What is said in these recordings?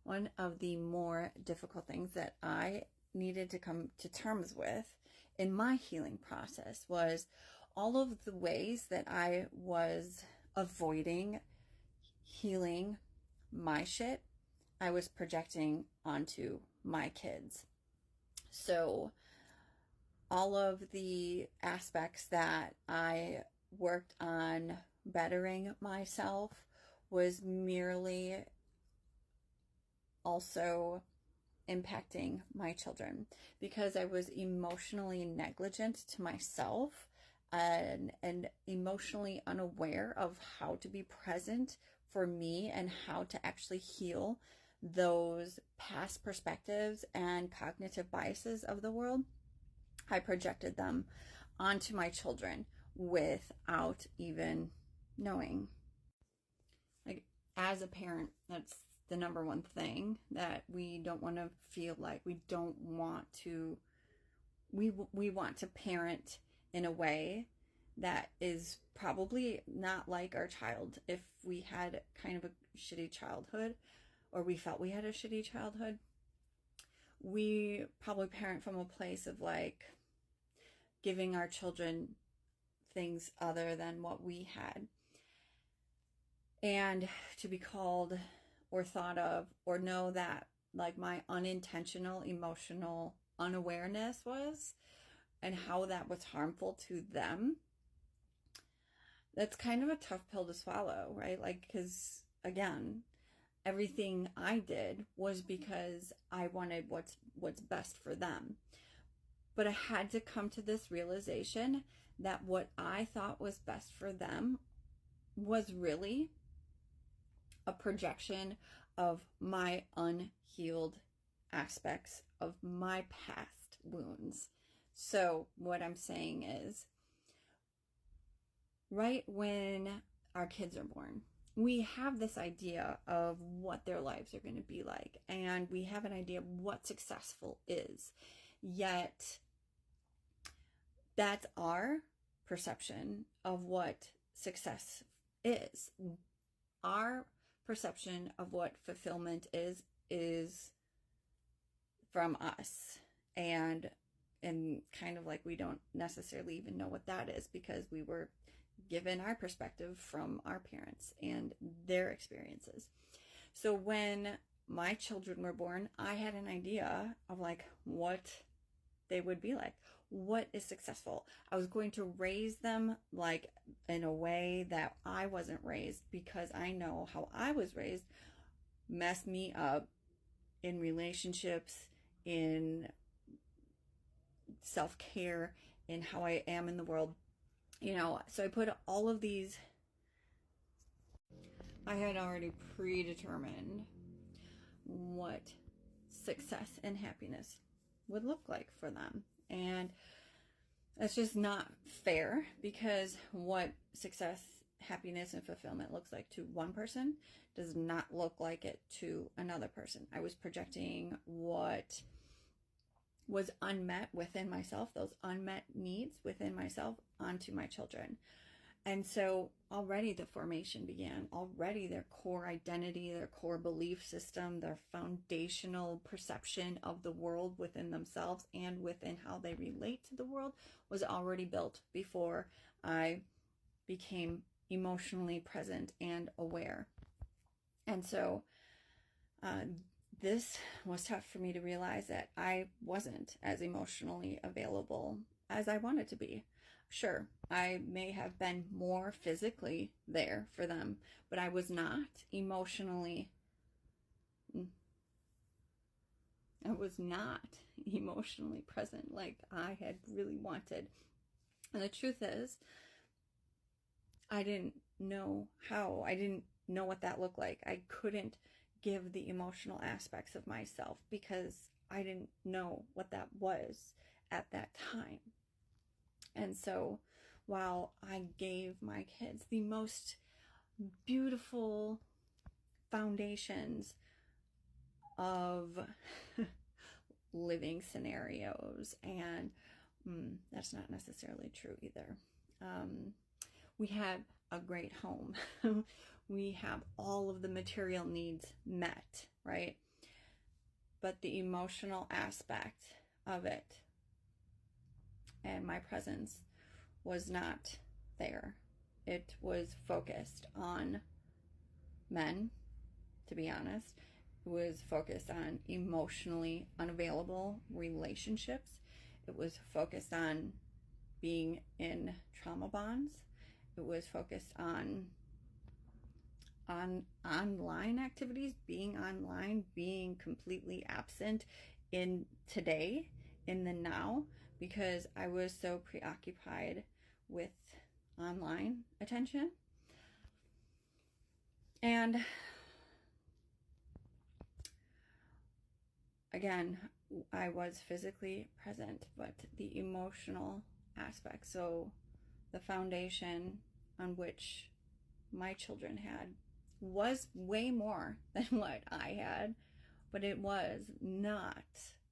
one of the more difficult things that I needed to come to terms with in my healing process was all of the ways that I was avoiding healing my shit, I was projecting onto my kids. So all of the aspects that I worked on bettering myself was merely also impacting my children because I was emotionally negligent to myself and emotionally unaware of how to be present for me and how to actually heal those past perspectives and cognitive biases of the world. I projected them onto my children without even knowing. Like, as a parent, that's the number one thing that we don't want to feel like. We don't want to, we want to parent in a way that is probably not like our child. If we had kind of a shitty childhood, or we felt we had a shitty childhood, we probably parent from a place of like giving our children things other than what we had. And to be called or thought of or know that like my unintentional emotional unawareness was and how that was harmful to them, that's kind of a tough pill to swallow, right? Like, because again, everything I did was because I wanted what's best for them. But I had to come to this realization that what I thought was best for them was really a projection of my unhealed aspects of my past wounds. So what I'm saying is, right when our kids are born, we have this idea of what their lives are going to be like, and we have an idea of what successful is. Yet that's our perception of what success is. Our perception of what fulfillment is from us, and kind of like we don't necessarily even know what that is because we were given our perspective from our parents and their experiences. So when my children were born, I had an idea of like what they would be like. What is successful? I was going to raise them like in a way that I wasn't raised, because I know how I was raised messed me up in relationships, in self-care, in how I am in the world. You know, so I put all of these, I had already predetermined what success and happiness would look like for them. And that's just not fair, because what success, happiness, and fulfillment looks like to one person does not look like it to another person. I was projecting what was unmet within myself, those unmet needs within myself, onto my children. And so already the formation began. Already their core identity, their core belief system, their foundational perception of the world within themselves and within how they relate to the world was already built before I became emotionally present and aware. And so this was tough for me to realize, that I wasn't as emotionally available as I wanted to be. Sure, I may have been more physically there for them, but I was not emotionally, present like I had really wanted. And the truth is, I didn't know how. I didn't know what that looked like. I couldn't give the emotional aspects of myself because I didn't know what that was at that time. And so while I gave my kids the most beautiful foundations of living scenarios, and that's not necessarily true either. We have a great home. We have all of the material needs met, right? but the emotional aspect of it and my presence was not there. It was focused on men, to be honest. It was focused on emotionally unavailable relationships. It was focused on being in trauma bonds. It was focused on online activities, being online, being completely absent in today, in the now, because I was so preoccupied with online attention. And again, I was physically present, but the emotional aspect, so the foundation on which my children had was way more than what I had, but it was not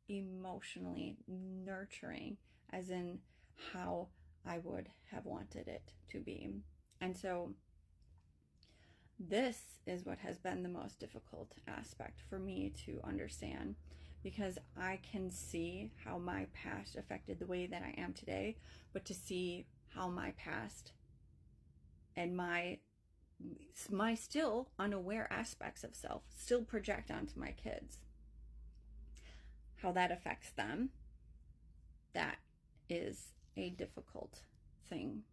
emotionally nurturing as in how I would have wanted it to be. And so this is what has been the most difficult aspect for me to understand, because I can see how my past affected the way that I am today, but to see how my past and my still unaware aspects of self still project onto my kids, how that affects them, that is a difficult thing.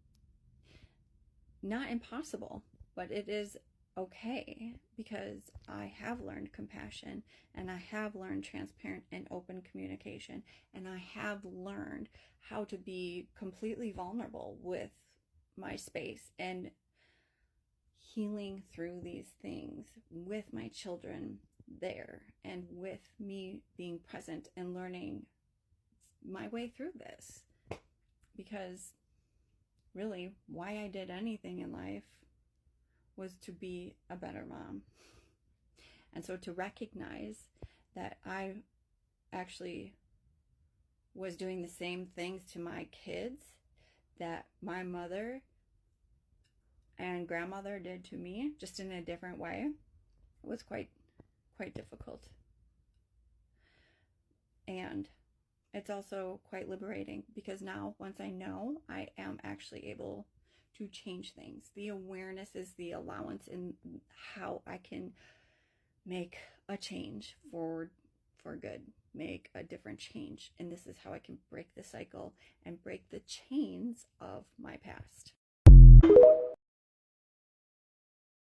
Not impossible, but it is okay, because I have learned compassion, and I have learned transparent and open communication, and I have learned how to be completely vulnerable with my space and healing through these things with my children there, and with me being present and learning my way through this. Because really, why I did anything in life was to be a better mom. And so to recognize that I actually was doing the same things to my kids that my mother and grandmother did to me, just in a different way, was quite difficult. And it's also quite liberating, because now, once I know, I am actually able to change things. The awareness is the allowance in how I can make a change for good, make a different change. And this is how I can break the cycle and break the chains of my past.